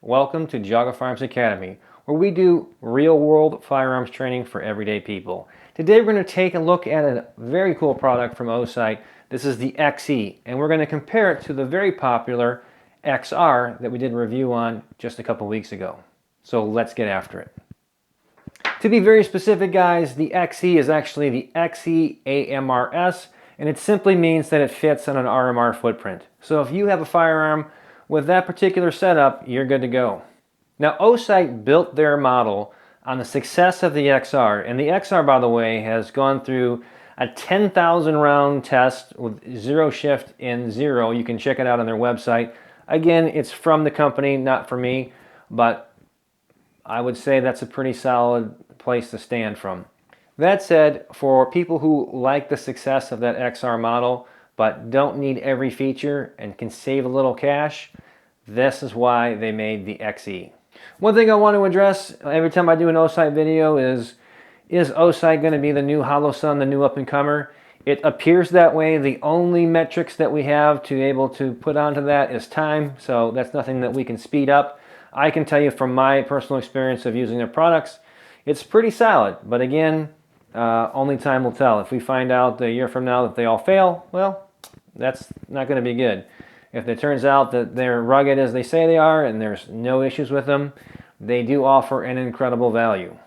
Welcome to Geauga Firearms Academy, where we do real-world firearms training for everyday people. Today we're going to take a look at a very cool product from Osight. This is the XE, and we're going to compare it to the very popular XR that we did a review on just a couple weeks ago. So let's get after it. To be very specific, guys, the XE is actually the XE AMRS, and it simply means that it fits on an RMR footprint. So if you have a firearm with that particular setup, you're good to go. Now, Osight built their model on the success of the XR, and the XR, by the way, has gone through a 10,000 round test with zero shift in zero. You can check it out on their website. Again, it's from the company, not for me, but I would say that's a pretty solid place to stand from. That said, for people who like the success of that XR model, but don't need every feature and can save a little cash, this is why they made the XE. One thing I want to address every time I do an Osight video is Osight going to be the new Holosun, the new up-and-comer? It appears that way. The only metrics that we have to be able to put onto that is time, so that's nothing that we can speed up. I can tell you from my personal experience of using their products, it's pretty solid, but again, only time will tell. If we find out a year from now that they all fail, well, that's not going to be good. If it turns out that they're rugged as they say they are and there's no issues with them, they do offer an incredible value.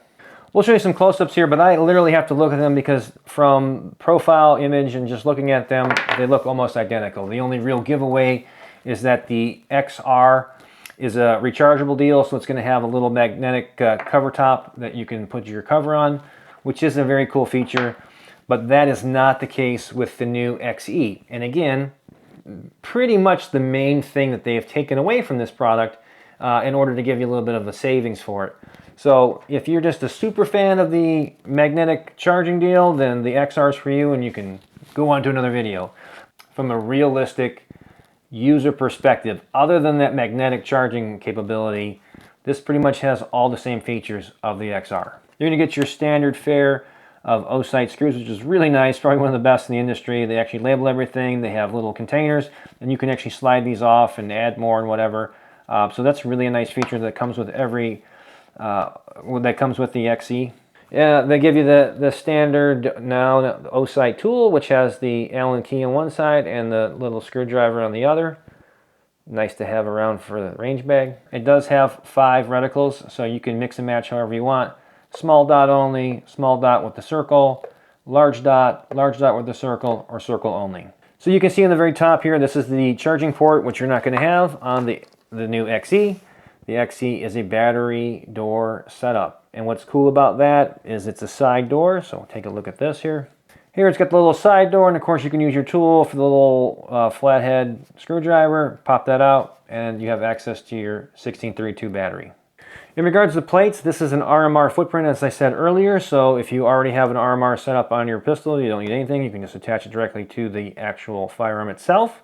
We'll show you some close-ups here, but I literally have to look at them because from profile image and just looking at them, they look almost identical. The only real giveaway is that the XR is a rechargeable deal, so it's going to have a little magnetic cover top that you can put your cover on, which is a very cool feature, but that is not the case with the new XE. And again, pretty much the main thing that they have taken away from this product in order to give you a little bit of a savings for it. So if you're just a super fan of the magnetic charging deal, then the XR is for you and you can go on to another video. From a realistic user perspective, other than that magnetic charging capability, this pretty much has all the same features of the XR. You're going to get your standard fare of Osight screws, which is really nice, probably one of the best in the industry. They actually label everything. They have little containers, and you can actually slide these off and add more and whatever. So that's really a nice feature that comes with every that comes with the XE. Yeah, they give you the standard now the Osight tool, which has the Allen key on one side and the little screwdriver on the other. Nice to have around for the range bag. It does have 5 reticles, so you can mix and match however you want. Small dot only, small dot with the circle, large dot with the circle, or circle only. So you can see on the very top here, this is the charging port, which you're not going to have on the new XE. The XE is a battery door setup. And what's cool about that is it's a side door, so we'll take a look at this here. Here it's got the little side door, and of course you can use your tool for the little flathead screwdriver, pop that out, and you have access to your 1632 battery. In regards to the plates, this is an RMR footprint, as I said earlier, so if you already have an RMR set up on your pistol, you don't need anything. You can just attach it directly to the actual firearm itself.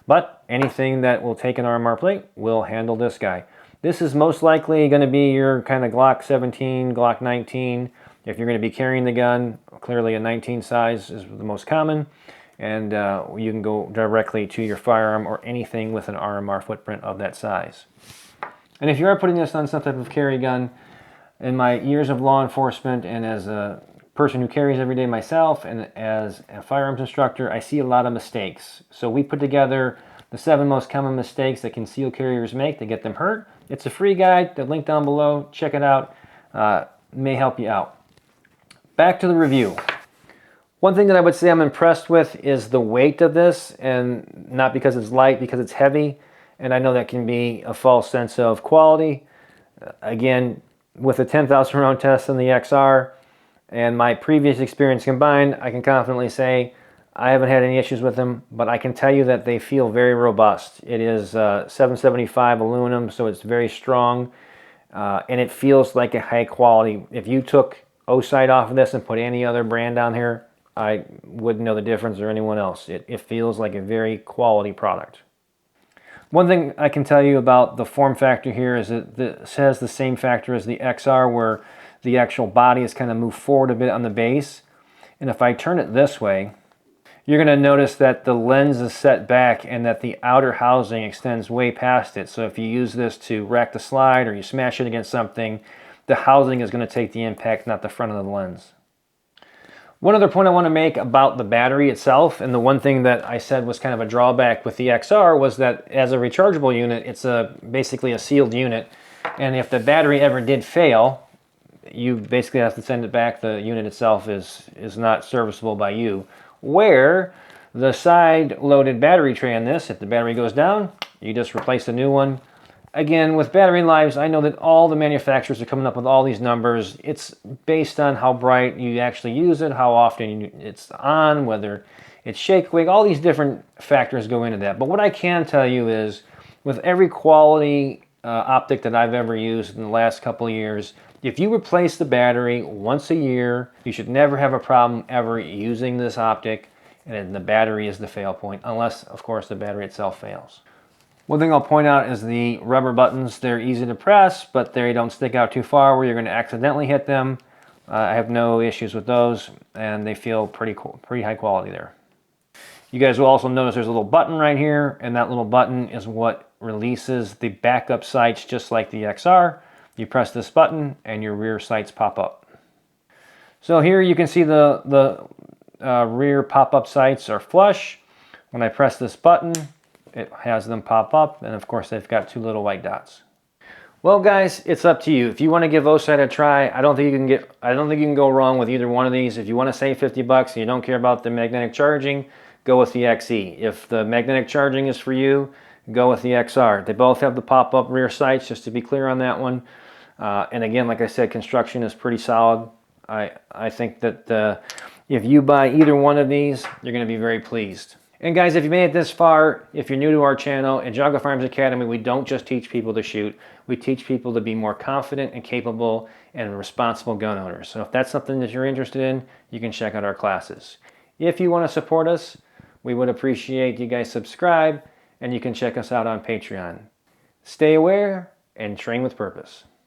But anything that will take an RMR plate will handle this guy. This is most likely going to be your kind of Glock 17, Glock 19. If you're going to be carrying the gun, clearly a 19 size is the most common, and you can go directly to your firearm or anything with an RMR footprint of that size. And if you are putting this on some type of carry gun, in my years of law enforcement and as a person who carries every day myself and as a firearms instructor, I see a lot of mistakes. So we put together the 7 most common mistakes that concealed carriers make to get them hurt. It's a free guide, the link down below, check it out, may help you out. Back to the review. One thing that I would say I'm impressed with is the weight of this, and not because it's light, because it's heavy. And I know that can be a false sense of quality. Again, with a 10,000 round test on the XR and my previous experience combined, I can confidently say I haven't had any issues with them, but I can tell you that they feel very robust. It is 775 aluminum, so it's very strong, and it feels like a high quality. If you took Osight off of this and put any other brand down here, I wouldn't know the difference or anyone else. It feels like a very quality product. One thing I can tell you about the form factor here is that this has the same factor as the XR, where the actual body is kind of moved forward a bit on the base. And if I turn it this way, you're going to notice that the lens is set back and that the outer housing extends way past it. So if you use this to rack the slide or you smash it against something, the housing is going to take the impact, not the front of the lens. One other point I want to make about the battery itself, and the one thing that I said was kind of a drawback with the XR, was that as a rechargeable unit, it's basically a sealed unit. And if the battery ever did fail, you basically have to send it back. The unit itself is not serviceable by you. Where the side-loaded battery tray on this, if the battery goes down, you just replace a new one. Again, with battery lives, I know that all the manufacturers are coming up with all these numbers. It's based on how bright you actually use it, how often it's on, whether it's shake awake, all these different factors go into that. But what I can tell you is, with every quality optic that I've ever used in the last couple of years, if you replace the battery once a year, you should never have a problem ever using this optic, and the battery is the fail point, unless, of course, the battery itself fails. One thing I'll point out is the rubber buttons. They're easy to press, but they don't stick out too far where you're going to accidentally hit them. I have no issues with those, and they feel pretty high quality there. You guys will also notice there's a little button right here, and that little button is what releases the backup sights, just like the XR. You press this button and your rear sights pop up. So here you can see the rear pop-up sights are flush. When I press this button, it has them pop up, and of course they've got two little white dots. Well guys, it's up to you. If you want to give Osight a try, I don't think you can go wrong with either one of these. If you want to save 50 bucks and you don't care about the magnetic charging, go with the XE. If the magnetic charging is for you, go with the XR. They both have the pop-up rear sights, just to be clear on that one. And again, like I said, construction is pretty solid. I think that if you buy either one of these, you're going to be very pleased. And guys, if you made it this far, if you're new to our channel, at Geauga Firearms Academy, we don't just teach people to shoot. We teach people to be more confident and capable and responsible gun owners. So if that's something that you're interested in, you can check out our classes. If you want to support us, we would appreciate you guys subscribe, and you can check us out on Patreon. Stay aware and train with purpose.